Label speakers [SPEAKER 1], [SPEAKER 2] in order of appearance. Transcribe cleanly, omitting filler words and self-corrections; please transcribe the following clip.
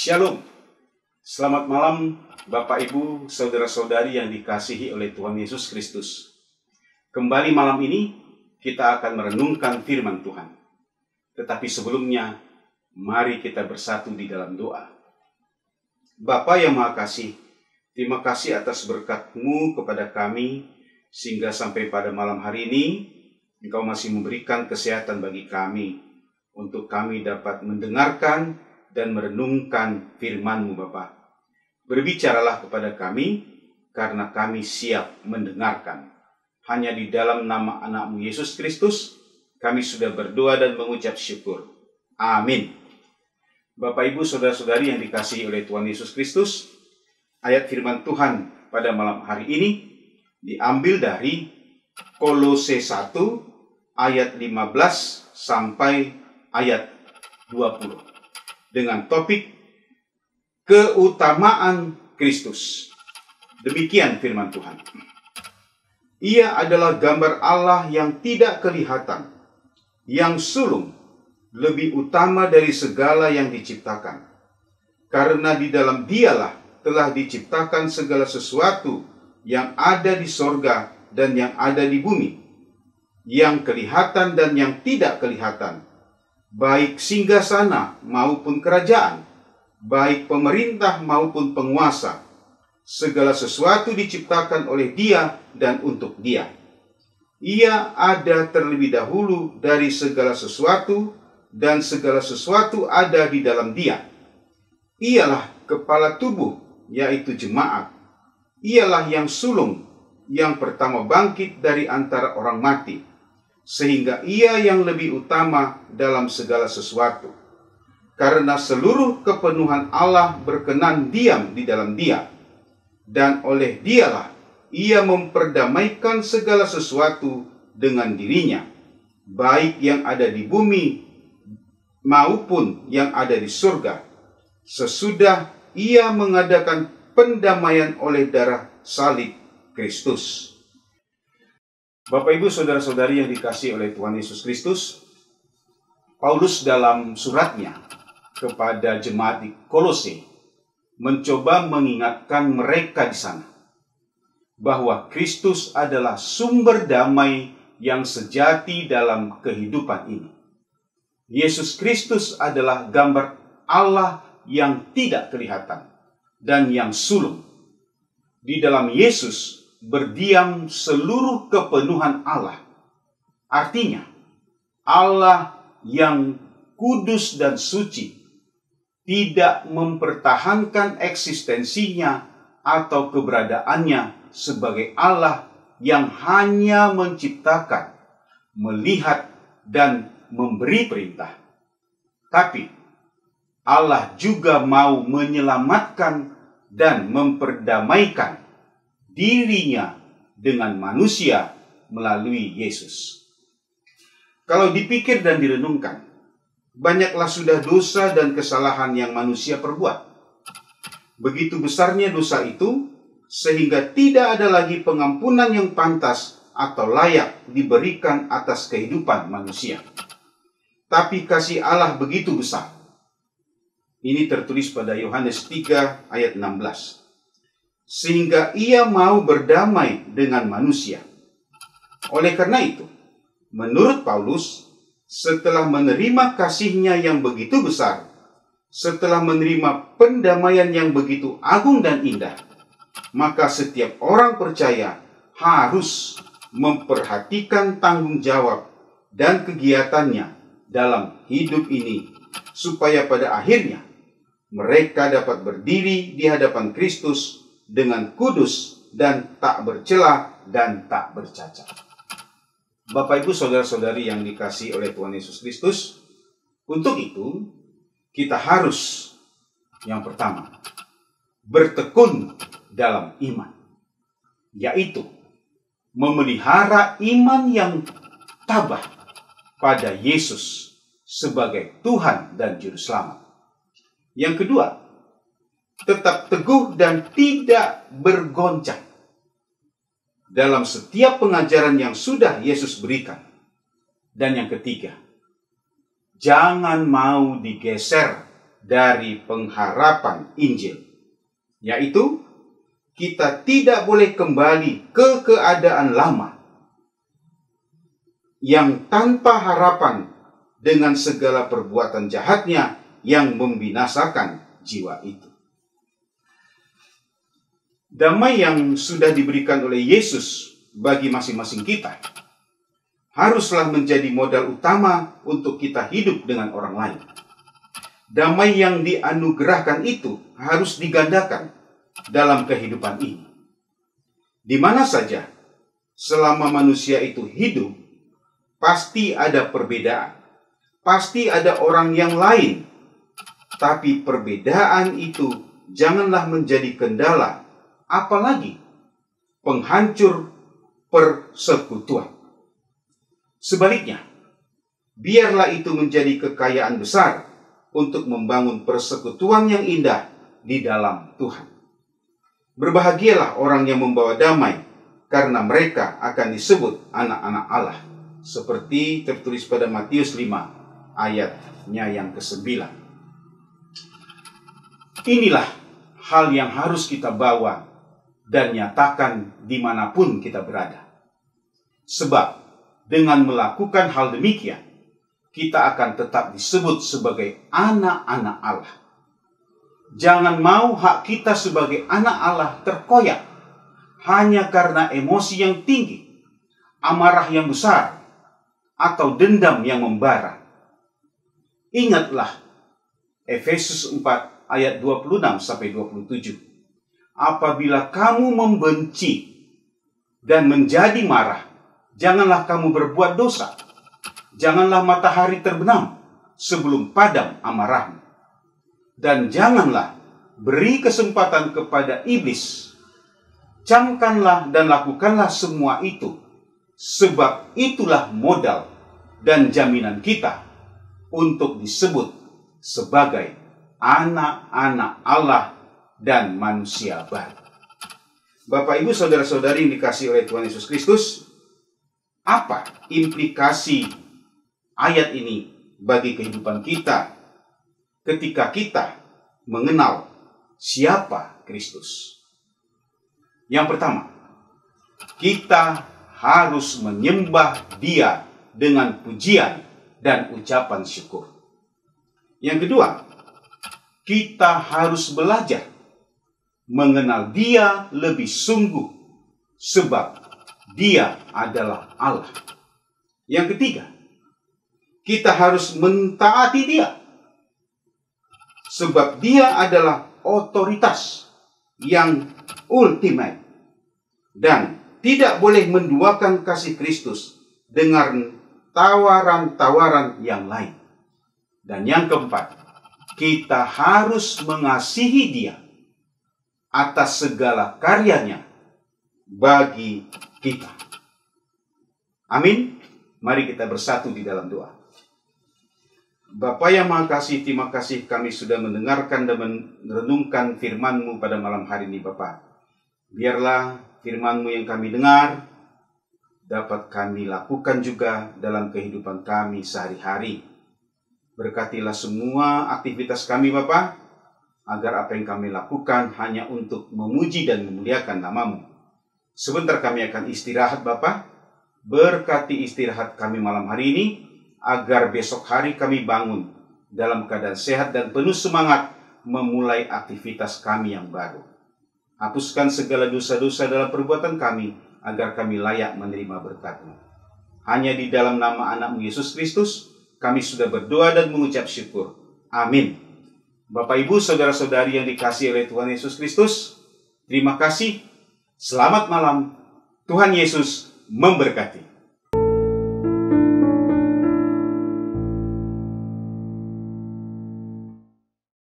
[SPEAKER 1] Shalom, selamat malam Bapak Ibu, Saudara-saudari yang dikasihi oleh Tuhan Yesus Kristus. Kembali malam ini kita akan merenungkan firman Tuhan. Tetapi sebelumnya, mari kita bersatu di dalam doa. Bapa yang Maha Kasih, terima kasih atas berkat-Mu kepada kami, sehingga sampai pada malam hari ini, Engkau masih memberikan kesehatan bagi kami, untuk kami dapat mendengarkan dan merenungkan firman-Mu Bapa. Berbicaralah kepada kami, karena kami siap mendengarkan. Hanya di dalam nama anak-Mu Yesus Kristus, kami sudah berdoa dan mengucap syukur. Amin. Bapak, Ibu, Saudara-saudari yang dikasihi oleh Tuhan Yesus Kristus, ayat firman Tuhan pada malam hari ini diambil dari Kolose 1 ayat 15 sampai ayat 20. Dengan topik keutamaan Kristus. Demikian firman Tuhan. Ia adalah gambar Allah yang tidak kelihatan, yang sulung, lebih utama dari segala yang diciptakan. Karena di dalam Dialah telah diciptakan segala sesuatu yang ada di sorga dan yang ada di bumi, yang kelihatan dan yang tidak kelihatan, baik singgasana maupun kerajaan, baik pemerintah maupun penguasa. Segala sesuatu diciptakan oleh Dia dan untuk Dia. Ia ada terlebih dahulu dari segala sesuatu, dan segala sesuatu ada di dalam Dia. Ialah kepala tubuh, yaitu jemaat. Ialah yang sulung, yang pertama bangkit dari antara orang mati, sehingga Ia yang lebih utama dalam segala sesuatu. Karena seluruh kepenuhan Allah berkenan diam di dalam Dia, dan oleh Dialah Ia memperdamaikan segala sesuatu dengan dirinya, baik yang ada di bumi maupun yang ada di surga, sesudah Ia mengadakan pendamaian oleh darah salib Kristus. Bapak, Ibu, Saudara-saudari yang dikasihi oleh Tuhan Yesus Kristus, Paulus dalam suratnya kepada jemaat di Kolose mencoba mengingatkan mereka di sana bahwa Kristus adalah sumber damai yang sejati dalam kehidupan ini. Yesus Kristus adalah gambar Allah yang tidak kelihatan dan yang sulung. Di dalam Yesus berdiam seluruh kepenuhan Allah. Artinya, Allah yang kudus dan suci tidak mempertahankan eksistensinya atau keberadaannya sebagai Allah yang hanya menciptakan, melihat, dan memberi perintah. Tapi Allah juga mau menyelamatkan dan memperdamaikan dirinya dengan manusia melalui Yesus. Kalau dipikir dan direnungkan, banyaklah sudah dosa dan kesalahan yang manusia perbuat. Begitu besarnya dosa itu, sehingga tidak ada lagi pengampunan yang pantas atau layak diberikan atas kehidupan manusia. Tapi kasih Allah begitu besar. Ini tertulis pada Yohanes 3 ayat 16. Sehingga Ia mau berdamai dengan manusia. Oleh karena itu, menurut Paulus, setelah menerima kasih-Nya yang begitu besar, setelah menerima pendamaian yang begitu agung dan indah, maka setiap orang percaya harus memperhatikan tanggung jawab dan kegiatannya dalam hidup ini, supaya pada akhirnya mereka dapat berdiri di hadapan Kristus dengan kudus dan tak bercela dan tak bercacat. Bapak, Ibu, Saudara-saudari yang dikasihi oleh Tuhan Yesus Kristus, untuk itu kita harus yang pertama bertekun dalam iman, yaitu memelihara iman yang tabah pada Yesus sebagai Tuhan dan Juru Selamat. Yang kedua, tetap teguh dan tidak bergoncang dalam setiap pengajaran yang sudah Yesus berikan. Dan yang ketiga, jangan mau digeser dari pengharapan Injil, yaitu kita tidak boleh kembali ke keadaan lama yang tanpa harapan dengan segala perbuatan jahatnya yang membinasakan jiwa itu. Damai yang sudah diberikan oleh Yesus bagi masing-masing kita haruslah menjadi modal utama untuk kita hidup dengan orang lain. Damai yang dianugerahkan itu harus digandakan dalam kehidupan ini. Di mana saja selama manusia itu hidup, pasti ada perbedaan. Pasti ada orang yang lain. Tapi perbedaan itu janganlah menjadi kendala, apalagi penghancur persekutuan. Sebaliknya, biarlah itu menjadi kekayaan besar untuk membangun persekutuan yang indah di dalam Tuhan. Berbahagialah orang yang membawa damai, karena mereka akan disebut anak-anak Allah, seperti tertulis pada Matius 5 ayatnya yang ke-9. Inilah hal yang harus kita bawa dan nyatakan dimanapun kita berada. Sebab dengan melakukan hal demikian, kita akan tetap disebut sebagai anak-anak Allah. Jangan mau hak kita sebagai anak Allah terkoyak hanya karena emosi yang tinggi, amarah yang besar, atau dendam yang membara. Ingatlah Efesus 4 ayat 26-27. Apabila kamu membenci dan menjadi marah, janganlah kamu berbuat dosa. Janganlah matahari terbenam sebelum padam amarahmu. Dan janganlah beri kesempatan kepada iblis. Camkanlah dan lakukanlah semua itu, sebab itulah modal dan jaminan kita untuk disebut sebagai anak-anak Allah dan manusia baru. Bapak, Ibu, saudara-saudari yang dikasihi oleh Tuhan Yesus Kristus, apa implikasi ayat ini bagi kehidupan kita ketika kita mengenal siapa Kristus? Yang pertama, kita harus menyembah Dia dengan pujian dan ucapan syukur. Yang kedua, kita harus belajar mengenal Dia lebih sungguh, sebab Dia adalah Allah. Yang ketiga, kita harus mentaati Dia, sebab Dia adalah otoritas yang ultimate, dan tidak boleh menduakan kasih Kristus dengan tawaran-tawaran yang lain. Dan yang keempat, kita harus mengasihi Dia atas segala karyanya bagi kita. Amin. Mari kita bersatu di dalam doa. Bapa yang Maha Kasih, terima kasih kami sudah mendengarkan dan merenungkan firman-Mu pada malam hari ini, Bapa. Biarlah firman-Mu yang kami dengar dapat kami lakukan juga dalam kehidupan kami sehari-hari. Berkatilah semua aktivitas kami, Bapa, agar apa yang kami lakukan hanya untuk memuji dan memuliakan nama-Mu. Sebentar kami akan istirahat, Bapa. Berkati istirahat kami malam hari ini, agar besok hari kami bangun dalam keadaan sehat dan penuh semangat memulai aktivitas kami yang baru. Hapuskan segala dosa-dosa dalam perbuatan kami, agar kami layak menerima berkat-Mu. Hanya di dalam nama anak-Mu Yesus Kristus, kami sudah berdoa dan mengucap syukur. Amin. Bapak, Ibu, saudara-saudari yang dikasihi oleh Tuhan Yesus Kristus, terima kasih. Selamat malam. Tuhan Yesus memberkati.